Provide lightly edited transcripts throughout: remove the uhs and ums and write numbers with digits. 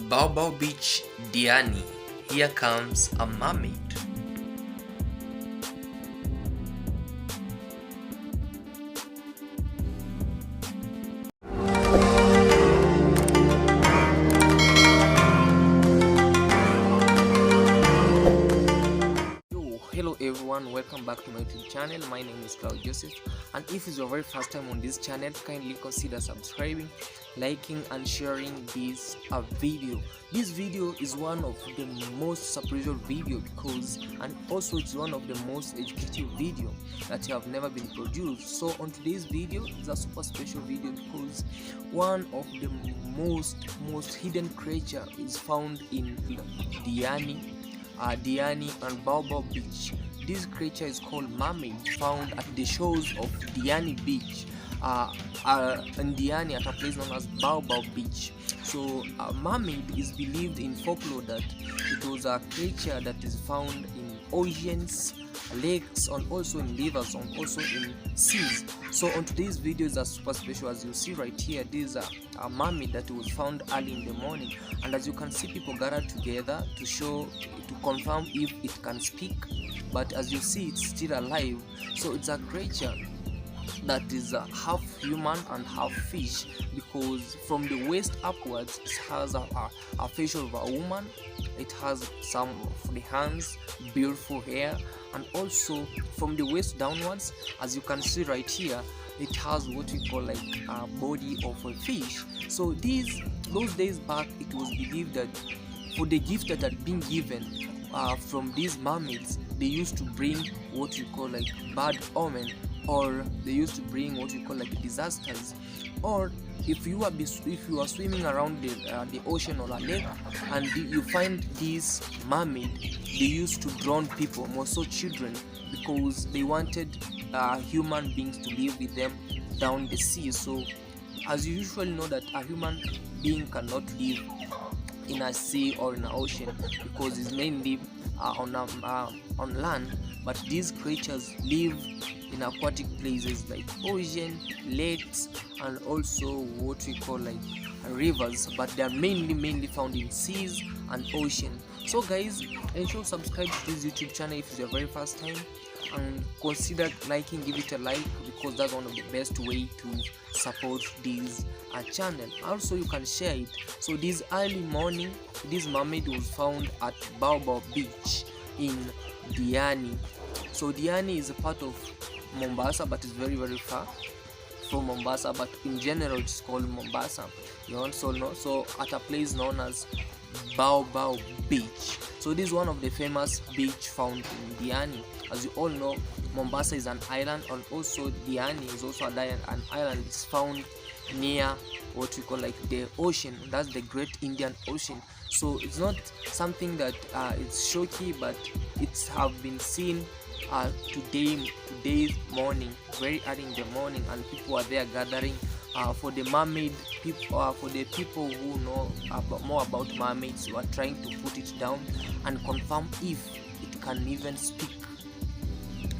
Baobab Beach, Diani. Here comes a mermaid. Hello everyone, welcome back to my YouTube channel. My name is Cloud Joseph, and if it's your very first time on this channel, kindly consider subscribing, liking and sharing this video. This video is one of the most surprising video and also it's one of the most educative video that have never been produced. So on today's video is a super special video because one of the most hidden creature is found in Diani and Baobab Beach. This creature is called Mermaid, found at the shores of Diani Beach, in Diani at a place known as Baobab Beach. So Mermaid is believed in folklore that it was a creature that is found in oceans, lakes, and also in rivers, and also in seas. So on today's video is a super special. As you see right here, this is a mermaid that was found early in the morning, and as you can see, people gathered together to confirm if it can speak. But as you see, it's still alive. So it's a creature that is half human and half fish, because from the waist upwards it has a facial of a woman. It has some of the hands, beautiful hair, and also from the waist downwards, as you can see right here, it has what we call like a body of a fish. So those days back, it was believed that for the gift that had been given from these mermaids, they used to bring what we call like bad omen, or they used to bring what we call like disasters. Or if you are swimming around the ocean or a lake and you find this mermaid, they used to drown people, more so children, because they wanted human beings to live with them down the sea. So as you usually know that a human being cannot live in a sea or in an ocean because it's mainly on land, but these creatures live in aquatic places like ocean, lakes, and also what we call like rivers, but they are mainly found in seas and ocean. So guys, ensure subscribe to this YouTube channel if it's your very first time, and consider liking, give it a like, because that's one of the best way to support this channel. Also you can share it. So this early morning, this mermaid was found at Baobab Beach in Diani. So Diani is a part of Mombasa, but it's very far from Mombasa, but in general it's called Mombasa. You also know, so at a place known as Baobab Beach. So this is one of the famous beach found in Diani. As you all know, Mombasa is an island, and also Diani is also an island. It's found near what we call like the ocean. That's the Great Indian Ocean. So it's not something that it's shocky, but it's have been seen today's morning, very early in the morning, and people are there gathering for the mermaid people, for the people who know more about mermaids, who are trying to put it down and confirm if it can even speak.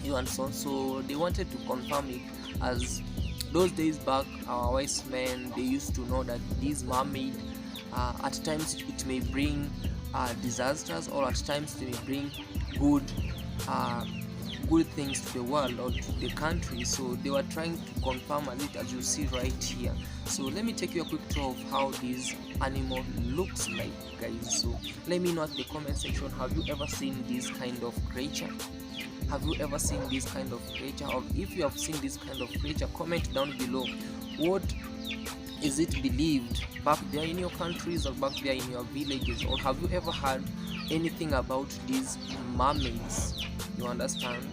And so they wanted to confirm it, as those days back our wise men, they used to know that these mermaid at times it may bring disasters, or at times it may bring good things to the world or to the country. So they were trying to confirm it, as you see right here. So let me take you a quick tour of how this animal looks like, guys. So let me know at the comment section, have you ever seen this kind of creature? Have you ever seen this kind of creature? Or if you have seen this kind of creature, comment down below. What is it believed back there in your countries or back there in your villages? Or have you ever heard anything about these mermaids? You understand?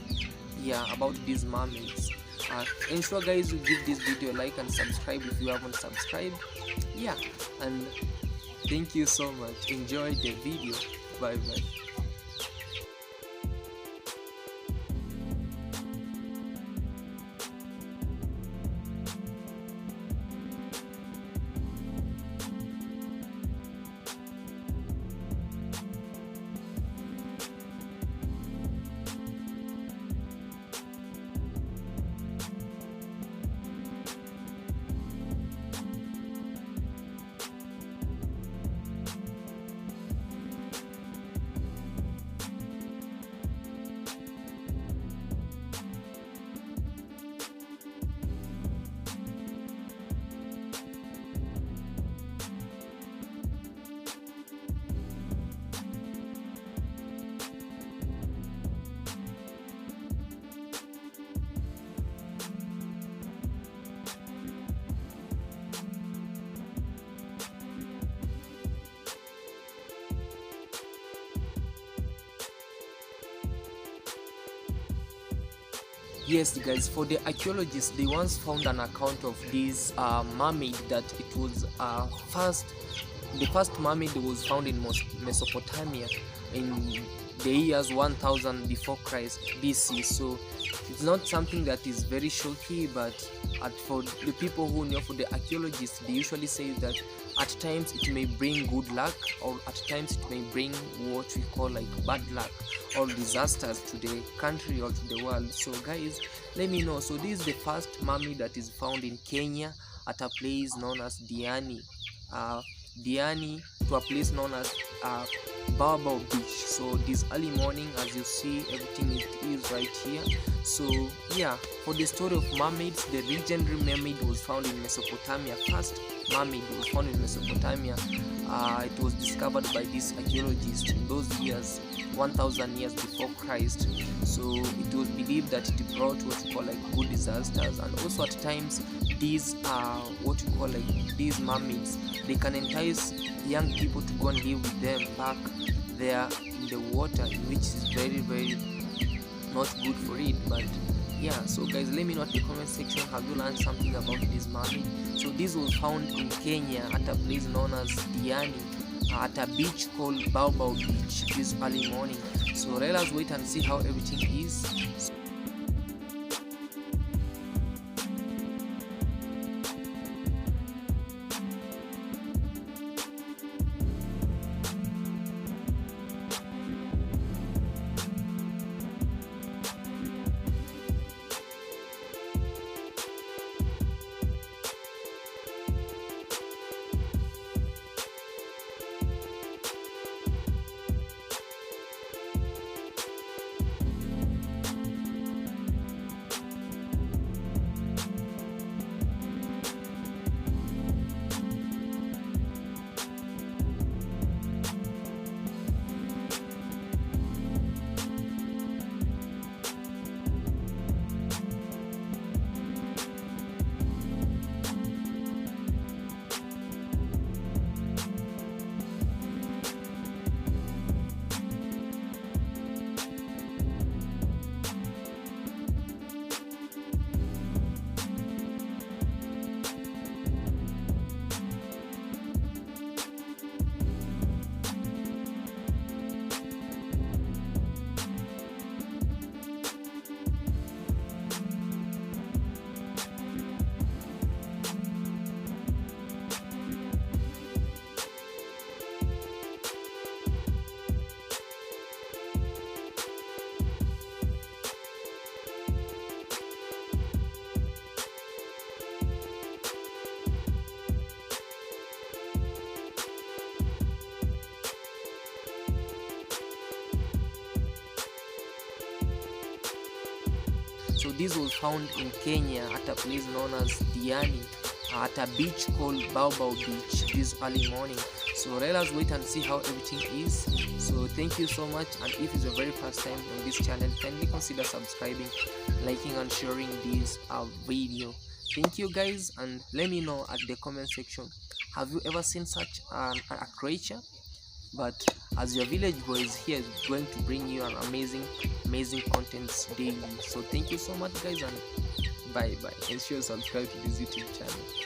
Yeah, about these mermaids. Ensure guys you give this video a like and subscribe if you haven't subscribed. Yeah, and thank you so much. Enjoy the video. Bye bye. Yes, guys, for the archaeologists, they once found an account of this mermaid that it was the first mermaid was found in Mesopotamia in the years 1000 before Christ BC. So it's not something that is very shocky, but for the people who know, for the archaeologists, they usually say that at times it may bring good luck, or at times it may bring what we call like bad luck or disasters to the country or to the world. So guys, let me know. So this is the first mermaid that is found in Kenya at a place known as Diani. Diani, to a place known as Baobab Beach. So this early morning, as you see, everything is right here. So yeah, for the story of mermaids, the legendary mermaid was found in Mesopotamia. First mermaid was found in Mesopotamia. It was discovered by this archaeologist in those years, 1000 years before Christ. So it was believed that it brought what we call like good disasters, and also at times these what we call like these mermaids, they can entice young people to go and live with them back there in the water, which is very not good for it. But yeah, so guys, let me know at the comment section, have you learned something about this mermaid? So this was found in Kenya at a place known as Diani, at a beach called Baobab Beach this early morning. So let us wait and see how everything is. So this was found in Kenya at a place known as Diani, at a beach called Baobab Beach this early morning. So let us wait and see how everything is. So thank you so much, and if it's your very first time on this channel, kindly consider subscribing, liking and sharing this video. Thank you guys, and let me know at the comment section, have you ever seen such a creature? But as your village boy is here, is going to bring you an amazing contents daily. So thank you so much guys, and bye, ensure you subscribe to this YouTube channel.